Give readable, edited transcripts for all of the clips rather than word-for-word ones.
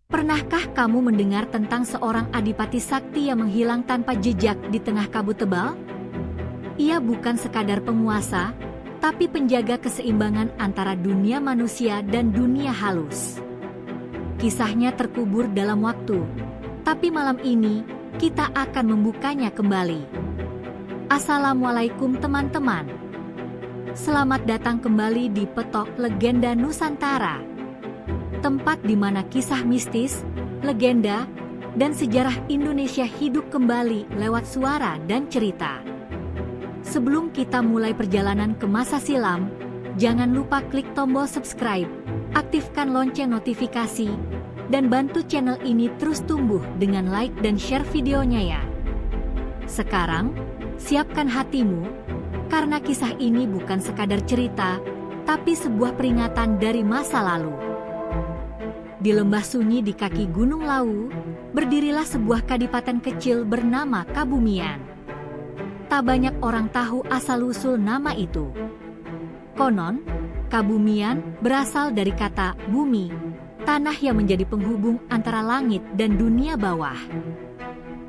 Pernahkah kamu mendengar tentang seorang adipati sakti yang menghilang tanpa jejak di tengah kabut tebal? Ia bukan sekadar penguasa, tapi penjaga keseimbangan antara dunia manusia dan dunia halus. Kisahnya terkubur dalam waktu, tapi malam ini kita akan membukanya kembali. Assalamualaikum teman-teman. Selamat datang kembali di Petok Legenda Nusantara. Tempat di mana kisah mistis, legenda, dan sejarah Indonesia hidup kembali lewat suara dan cerita. Sebelum kita mulai perjalanan ke masa silam, jangan lupa klik tombol subscribe, aktifkan lonceng notifikasi, dan bantu channel ini terus tumbuh dengan like dan share videonya ya. Sekarang, siapkan hatimu, karena kisah ini bukan sekadar cerita, tapi sebuah peringatan dari masa lalu. Di lembah sunyi di kaki Gunung Lawu, berdirilah sebuah kadipaten kecil bernama Kabumian. Tak banyak orang tahu asal-usul nama itu. Konon, Kabumian berasal dari kata bumi, tanah yang menjadi penghubung antara langit dan dunia bawah.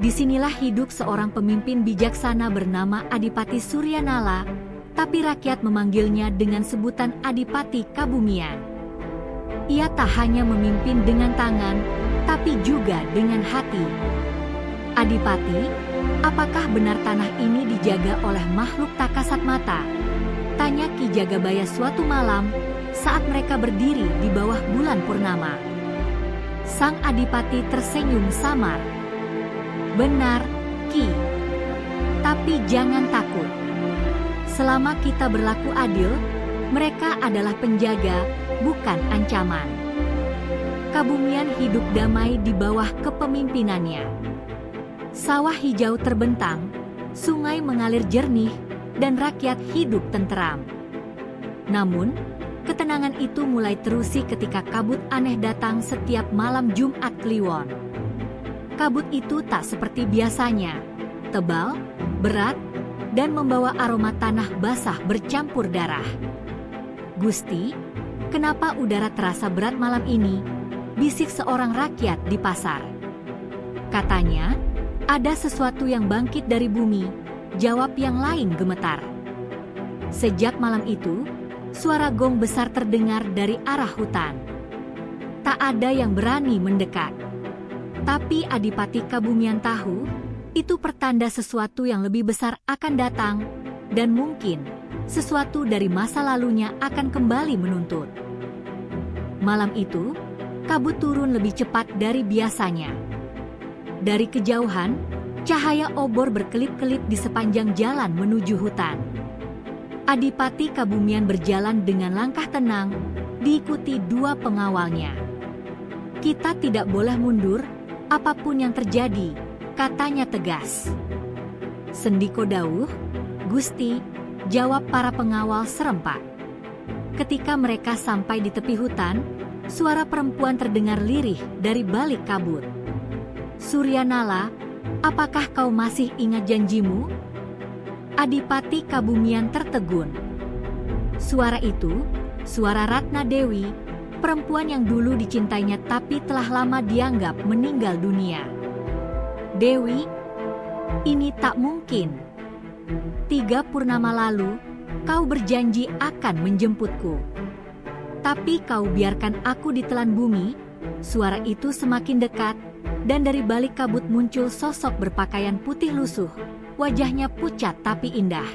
Disinilah hidup seorang pemimpin bijaksana bernama Adipati Suryanala, tapi rakyat memanggilnya dengan sebutan Adipati Kabumian. Ia tak hanya memimpin dengan tangan, tapi juga dengan hati. Adipati, apakah benar tanah ini dijaga oleh makhluk tak kasat mata? Tanya Ki Jagabaya suatu malam, saat mereka berdiri di bawah bulan purnama. Sang Adipati tersenyum samar. Benar, Ki. Tapi jangan takut. Selama kita berlaku adil, mereka adalah penjaga, bukan ancaman. Kabumian hidup damai di bawah kepemimpinannya. Sawah hijau terbentang, sungai mengalir jernih, dan rakyat hidup tenteram. Namun, ketenangan itu mulai terusik ketika kabut aneh datang setiap malam Jumat Kliwon. Kabut itu tak seperti biasanya, tebal, berat, dan membawa aroma tanah basah bercampur darah. Gusti, kenapa udara terasa berat malam ini? Bisik seorang rakyat di pasar. Katanya, ada sesuatu yang bangkit dari bumi, jawab yang lain gemetar. Sejak malam itu, suara gong besar terdengar dari arah hutan. Tak ada yang berani mendekat. Tapi Adipati Kabumian tahu, itu pertanda sesuatu yang lebih besar akan datang, dan mungkin sesuatu dari masa lalunya akan kembali menuntut. Malam itu, kabut turun lebih cepat dari biasanya. Dari kejauhan, cahaya obor berkelip-kelip di sepanjang jalan menuju hutan. Adipati Kabumian berjalan dengan langkah tenang, diikuti dua pengawalnya. Kita tidak boleh mundur, apapun yang terjadi, katanya tegas. Sendiko dawuh, Gusti, jawab para pengawal serempak. Ketika mereka sampai di tepi hutan, suara perempuan terdengar lirih dari balik kabut. Suryanala, apakah kau masih ingat janjimu? Adipati Kabumian tertegun. Suara itu, suara Ratna Dewi, perempuan yang dulu dicintainya tapi telah lama dianggap meninggal dunia. Dewi, ini tak mungkin. 3 purnama lalu, kau berjanji akan menjemputku. Tapi kau biarkan aku ditelan bumi. Suara itu semakin dekat, dan dari balik kabut muncul sosok berpakaian putih lusuh, wajahnya pucat tapi indah.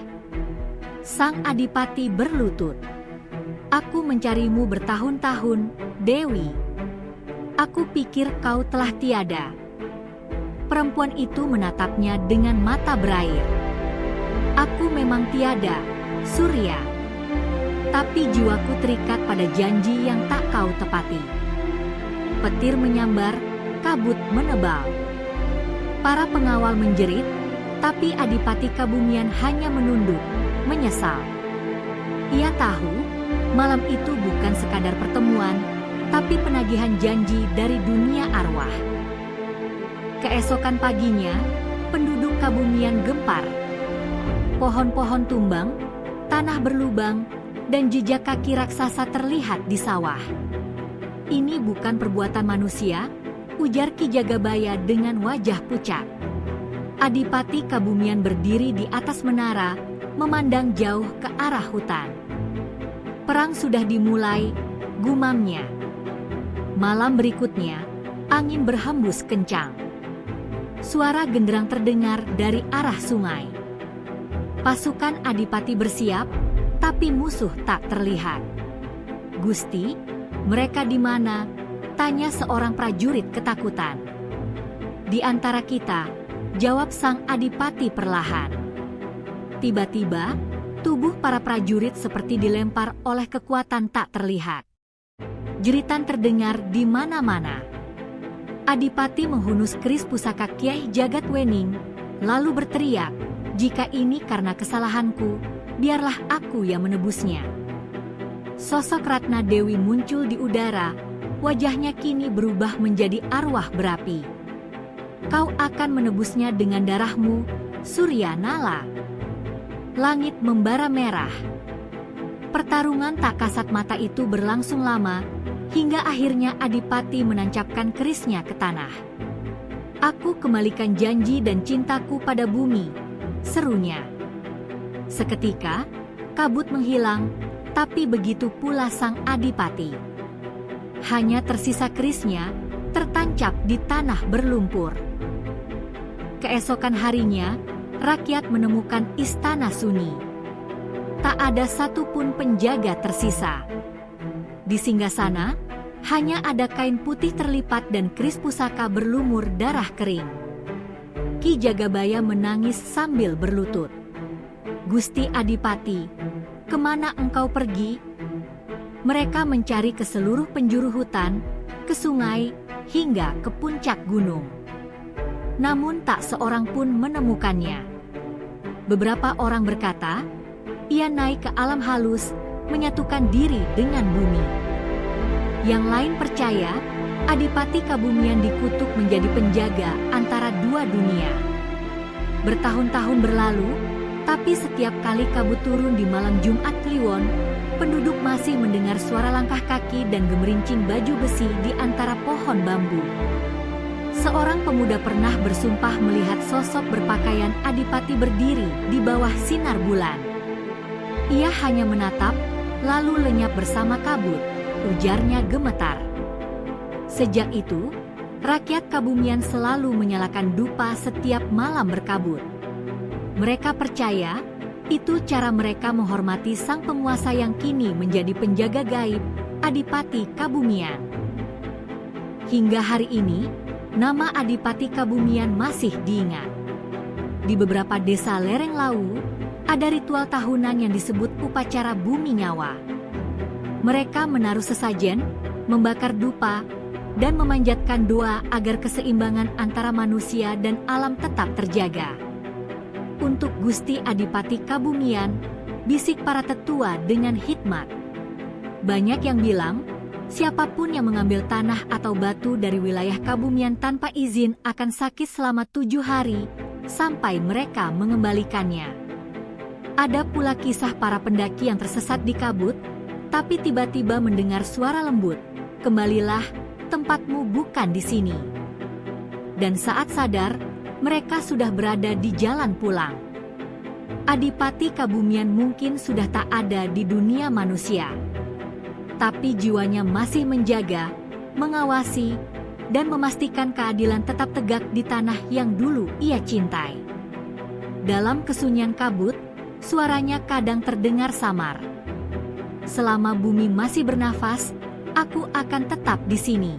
Sang Adipati berlutut. Aku mencarimu bertahun-tahun, Dewi. Aku pikir kau telah tiada. Perempuan itu menatapnya dengan mata berair. Aku memang tiada, Surya. Tapi jiwaku terikat pada janji yang tak kau tepati. Petir menyambar, kabut menebal. Para pengawal menjerit, tapi Adipati Kabumian hanya menunduk, menyesal. Ia tahu, malam itu bukan sekadar pertemuan, tapi penagihan janji dari dunia arwah. Keesokan paginya, penduduk Kabumian gempar. Pohon-pohon tumbang, tanah berlubang, dan jejak kaki raksasa terlihat di sawah. Ini bukan perbuatan manusia, ujar Ki Jagabaya dengan wajah pucat. Adipati Kabumian berdiri di atas menara, memandang jauh ke arah hutan. Perang sudah dimulai, gumamnya. Malam berikutnya, angin berhembus kencang. Suara genderang terdengar dari arah sungai. Pasukan Adipati bersiap, tapi musuh tak terlihat. "Gusti, mereka di mana?" tanya seorang prajurit ketakutan. "Di antara kita," jawab sang Adipati perlahan. Tiba-tiba, tubuh para prajurit seperti dilempar oleh kekuatan tak terlihat. Jeritan terdengar di mana-mana. Adipati menghunus keris pusaka Kiai Jagatwening, lalu berteriak, "Jika ini karena kesalahanku, biarlah aku yang menebusnya." Sosok Ratna Dewi muncul di udara, wajahnya kini berubah menjadi arwah berapi. "Kau akan menebusnya dengan darahmu, Surya Nala." Langit membara merah. Pertarungan tak kasat mata itu berlangsung lama, hingga akhirnya Adipati menancapkan kerisnya ke tanah. "Aku kembalikan janji dan cintaku pada bumi," serunya. Seketika, kabut menghilang, tapi begitu pula sang Adipati. Hanya tersisa kerisnya, tertancap di tanah berlumpur. Keesokan harinya, rakyat menemukan istana sunyi. Tak ada satupun penjaga tersisa. Di singgasana, hanya ada kain putih terlipat dan keris pusaka berlumur darah kering. Ki Jagabaya menangis sambil berlutut. "Gusti Adipati, kemana engkau pergi?" Mereka mencari ke seluruh penjuru hutan, ke sungai, hingga ke puncak gunung. Namun tak seorang pun menemukannya. Beberapa orang berkata, ia naik ke alam halus, menyatukan diri dengan bumi. Yang lain percaya, Adipati Kabumian dikutuk menjadi penjaga antara dua dunia. Bertahun-tahun berlalu, tapi setiap kali kabut turun di malam Jumat Kliwon, penduduk masih mendengar suara langkah kaki dan gemerincing baju besi di antara pohon bambu. Seorang pemuda pernah bersumpah melihat sosok berpakaian Adipati berdiri di bawah sinar bulan. Ia hanya menatap, lalu lenyap bersama kabut, ujarnya gemetar. Sejak itu, rakyat Kabumian selalu menyalakan dupa setiap malam berkabut. Mereka percaya, itu cara mereka menghormati sang penguasa yang kini menjadi penjaga gaib, Adipati Kabumian. Hingga hari ini, nama Adipati Kabumian masih diingat. Di beberapa desa lereng Lawu, ada ritual tahunan yang disebut upacara bumi nyawa. Mereka menaruh sesajen, membakar dupa, dan memanjatkan doa agar keseimbangan antara manusia dan alam tetap terjaga. Untuk Gusti Adipati Kabumian, bisik para tetua dengan hikmat. Banyak yang bilang, siapapun yang mengambil tanah atau batu dari wilayah Kabumian tanpa izin akan sakit selama 7 hari, sampai mereka mengembalikannya. Ada pula kisah para pendaki yang tersesat di kabut, tapi tiba-tiba mendengar suara lembut, "Kembalilah, tempatmu bukan di sini." Dan saat sadar, mereka sudah berada di jalan pulang. Adipati Kabumian mungkin sudah tak ada di dunia manusia. Tapi jiwanya masih menjaga, mengawasi, dan memastikan keadilan tetap tegak di tanah yang dulu ia cintai. Dalam kesunyian kabut, suaranya kadang terdengar samar. "Selama bumi masih bernafas, aku akan tetap di sini."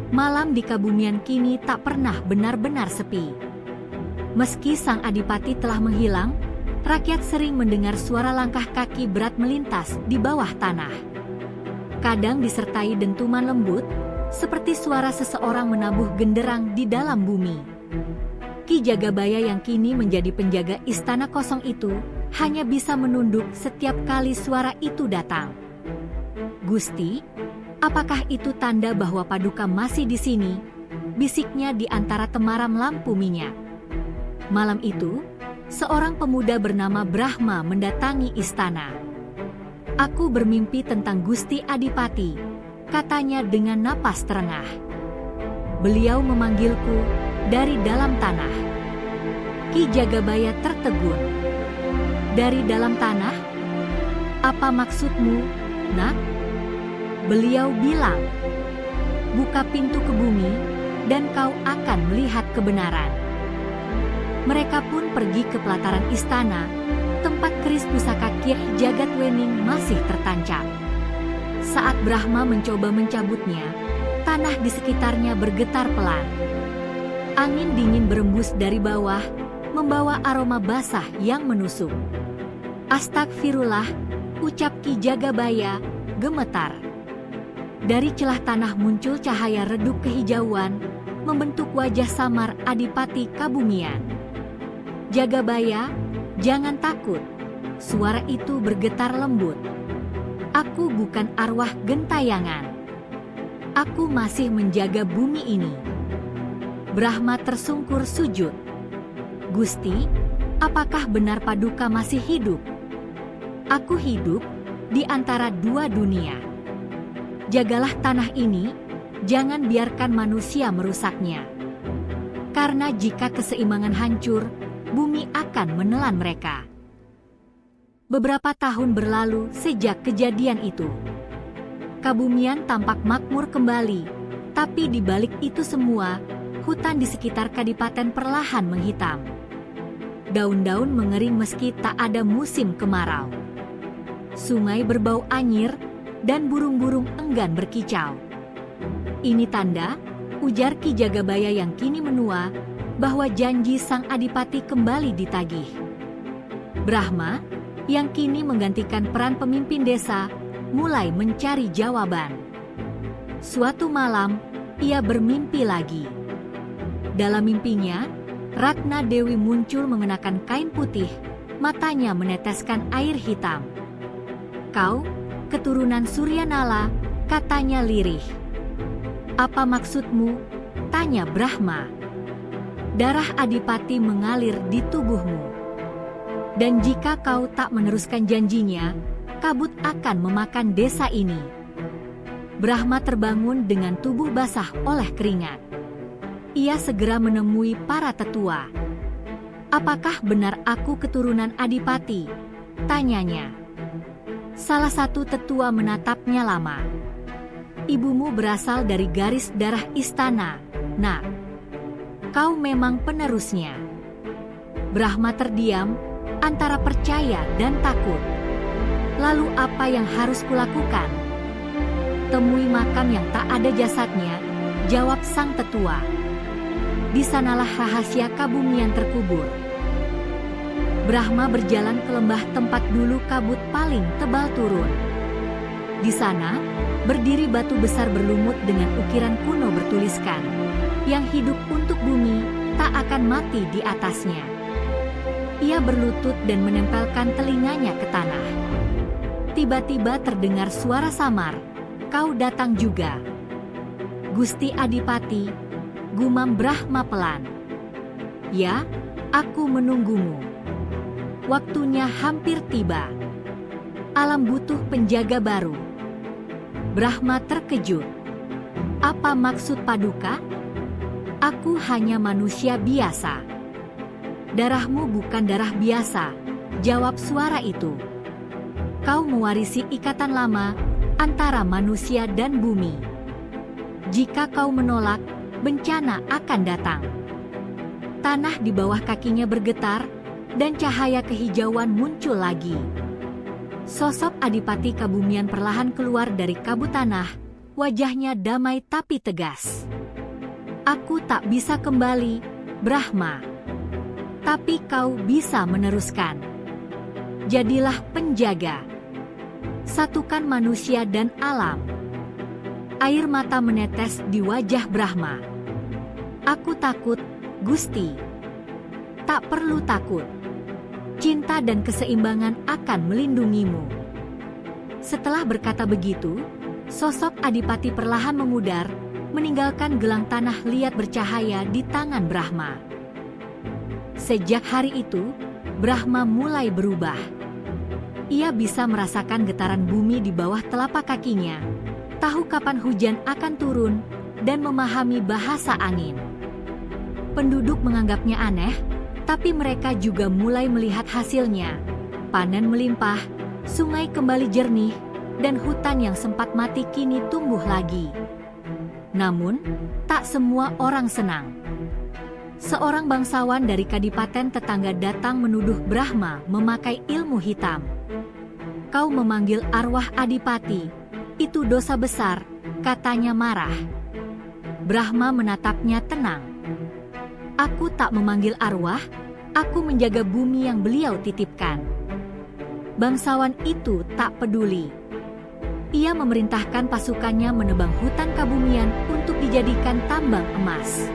Malam di Kabumian kini tak pernah benar-benar sepi. Meski sang Adipati telah menghilang, rakyat sering mendengar suara langkah kaki berat melintas di bawah tanah. Kadang disertai dentuman lembut, seperti suara seseorang menabuh genderang di dalam bumi. Ki Jagabaya yang kini menjadi penjaga istana kosong itu, hanya bisa menunduk setiap kali suara itu datang. "Gusti, apakah itu tanda bahwa Paduka masih di sini?" bisiknya di antara temaram lampu minyak. Malam itu, seorang pemuda bernama Brahma mendatangi istana. "Aku bermimpi tentang Gusti Adipati," katanya dengan napas terengah. Beliau memanggilku dari dalam tanah. Ki Jagabaya tertegun. Dari dalam tanah? Apa maksudmu, nak? Beliau bilang, buka pintu ke bumi, dan kau akan melihat kebenaran. Mereka pun pergi ke pelataran istana, tempat keris pusaka Kyai Jagatwening masih tertancap. Saat Brahma mencoba mencabutnya, tanah di sekitarnya bergetar pelan. Angin dingin berembus dari bawah, membawa aroma basah yang menusuk. Astagfirullah, ucap Ki Jagabaya, gemetar. Dari celah tanah muncul cahaya redup kehijauan, membentuk wajah samar Adipati Kabumian. Jagabaya, jangan takut. Suara itu bergetar lembut. Aku bukan arwah gentayangan. Aku masih menjaga bumi ini. Brahma tersungkur sujud. Gusti, apakah benar Paduka masih hidup? Aku hidup di antara dua dunia. Jagalah tanah ini, jangan biarkan manusia merusaknya. Karena jika keseimbangan hancur, bumi akan menelan mereka. Beberapa tahun berlalu sejak kejadian itu. Kabumian tampak makmur kembali, tapi di balik itu semua, hutan di sekitar kadipaten perlahan menghitam. Daun-daun mengering meski tak ada musim kemarau. Sungai berbau anyir, dan burung-burung enggan berkicau. Ini tanda, ujar Ki Jagabaya yang kini menua, bahwa janji sang adipati kembali ditagih. Brahma, yang kini menggantikan peran pemimpin desa, mulai mencari jawaban. Suatu malam, ia bermimpi lagi. Dalam mimpinya, Ratna Dewi muncul mengenakan kain putih, matanya meneteskan air hitam. Kau, keturunan Suryanala, katanya lirih. Apa maksudmu? Tanya Brahma. Darah Adipati mengalir di tubuhmu. Dan jika kau tak meneruskan janjinya, kabut akan memakan desa ini. Brahma terbangun dengan tubuh basah oleh keringat. Ia segera menemui para tetua. Apakah benar aku keturunan Adipati? Tanyanya. Salah satu tetua menatapnya lama. Ibumu berasal dari garis darah istana, nak. Kau memang penerusnya. Brahma terdiam, antara percaya dan takut. Lalu apa yang harus kulakukan? Temui makam yang tak ada jasadnya, jawab sang tetua. Di sanalah rahasia Kabumian terkubur. Brahma berjalan ke lembah tempat dulu kabut paling tebal turun. Di sana, berdiri batu besar berlumut dengan ukiran kuno bertuliskan, yang hidup untuk bumi, tak akan mati di atasnya. Ia berlutut dan menempelkan telinganya ke tanah. Tiba-tiba terdengar suara samar, kau datang juga. Gusti Adipati, gumam Brahma pelan. Ya, aku menunggumu. Waktunya hampir tiba. Alam butuh penjaga baru. Brahma terkejut. Apa maksud Paduka? Aku hanya manusia biasa. Darahmu bukan darah biasa, jawab suara itu. Kau mewarisi ikatan lama antara manusia dan bumi. Jika kau menolak, bencana akan datang. Tanah di bawah kakinya bergetar, dan cahaya kehijauan muncul lagi. Sosok Adipati Kabumian perlahan keluar dari kabut tanah, wajahnya damai tapi tegas. Aku tak bisa kembali, Brahma. Tapi kau bisa meneruskan. Jadilah penjaga. Satukan manusia dan alam. Air mata menetes di wajah Brahma. Aku takut, Gusti. Tak perlu takut. Cinta dan keseimbangan akan melindungimu. Setelah berkata begitu, sosok Adipati perlahan memudar, meninggalkan gelang tanah liat bercahaya di tangan Brahma. Sejak hari itu, Brahma mulai berubah. Ia bisa merasakan getaran bumi di bawah telapak kakinya, tahu kapan hujan akan turun, dan memahami bahasa angin. Penduduk menganggapnya aneh, tapi mereka juga mulai melihat hasilnya. Panen melimpah, sungai kembali jernih, dan hutan yang sempat mati kini tumbuh lagi. Namun, tak semua orang senang. Seorang bangsawan dari kadipaten tetangga datang menuduh Brahma memakai ilmu hitam. "Kau memanggil arwah Adipati, itu dosa besar," katanya marah. Brahma menatapnya tenang. "Aku tak memanggil arwah, aku menjaga bumi yang beliau titipkan." Bangsawan itu tak peduli. Ia memerintahkan pasukannya menebang hutan Kabumian untuk dijadikan tambang emas.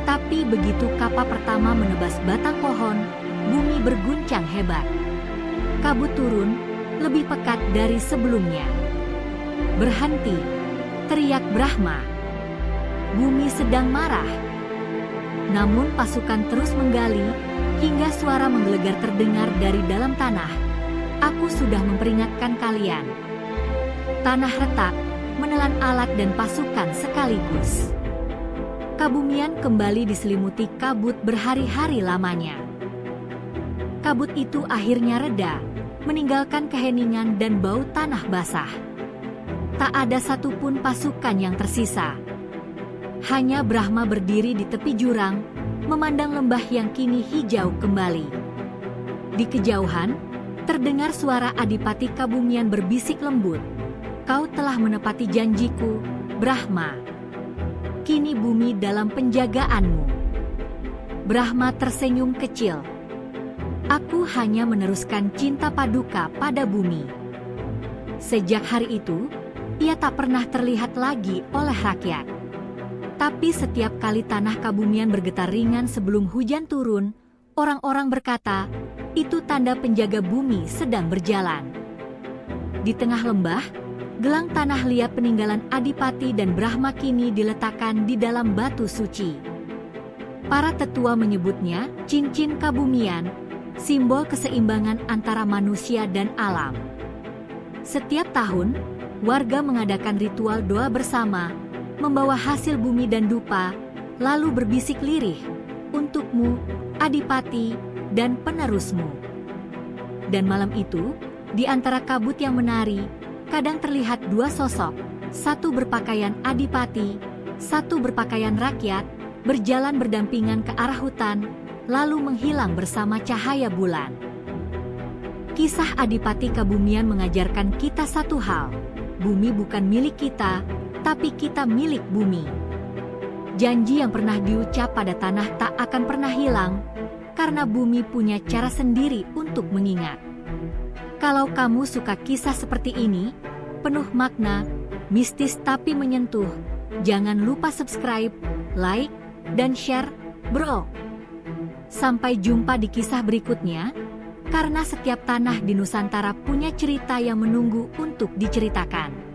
Tapi begitu kapak pertama menebas batang pohon, bumi berguncang hebat. Kabut turun, lebih pekat dari sebelumnya. "Berhenti!" teriak Brahma. Bumi sedang marah. Namun pasukan terus menggali, hingga suara menggelegar terdengar dari dalam tanah. "Aku sudah memperingatkan kalian." Tanah retak, menelan alat dan pasukan sekaligus. Kabumian kembali diselimuti kabut berhari-hari lamanya. Kabut itu akhirnya reda, meninggalkan keheningan dan bau tanah basah. Tak ada satupun pasukan yang tersisa. Hanya Brahma berdiri di tepi jurang, memandang lembah yang kini hijau kembali. Di kejauhan, terdengar suara Adipati Kabumian berbisik lembut. "Kau telah menepati janjiku, Brahma. Kini bumi dalam penjagaanmu." Brahma tersenyum kecil. "Aku hanya meneruskan cinta Paduka pada bumi." Sejak hari itu, ia tak pernah terlihat lagi oleh rakyat. Tapi setiap kali tanah Kabumian bergetar ringan sebelum hujan turun, orang-orang berkata, itu tanda penjaga bumi sedang berjalan. Di tengah lembah, gelang tanah liat peninggalan Adipati dan Brahma kini diletakkan di dalam batu suci. Para tetua menyebutnya cincin Kabumian, simbol keseimbangan antara manusia dan alam. Setiap tahun, warga mengadakan ritual doa bersama, membawa hasil bumi dan dupa, lalu berbisik lirih, "Untukmu, Adipati, dan penerusmu." Dan malam itu, di antara kabut yang menari, kadang terlihat dua sosok, satu berpakaian Adipati, satu berpakaian rakyat, berjalan berdampingan ke arah hutan, lalu menghilang bersama cahaya bulan. Kisah Adipati Kabumian mengajarkan kita satu hal, bumi bukan milik kita, tapi kita milik bumi. Janji yang pernah diucap pada tanah tak akan pernah hilang, karena bumi punya cara sendiri untuk mengingat. Kalau kamu suka kisah seperti ini, penuh makna, mistis tapi menyentuh, jangan lupa subscribe, like, dan share, bro. Sampai jumpa di kisah berikutnya, karena setiap tanah di Nusantara punya cerita yang menunggu untuk diceritakan.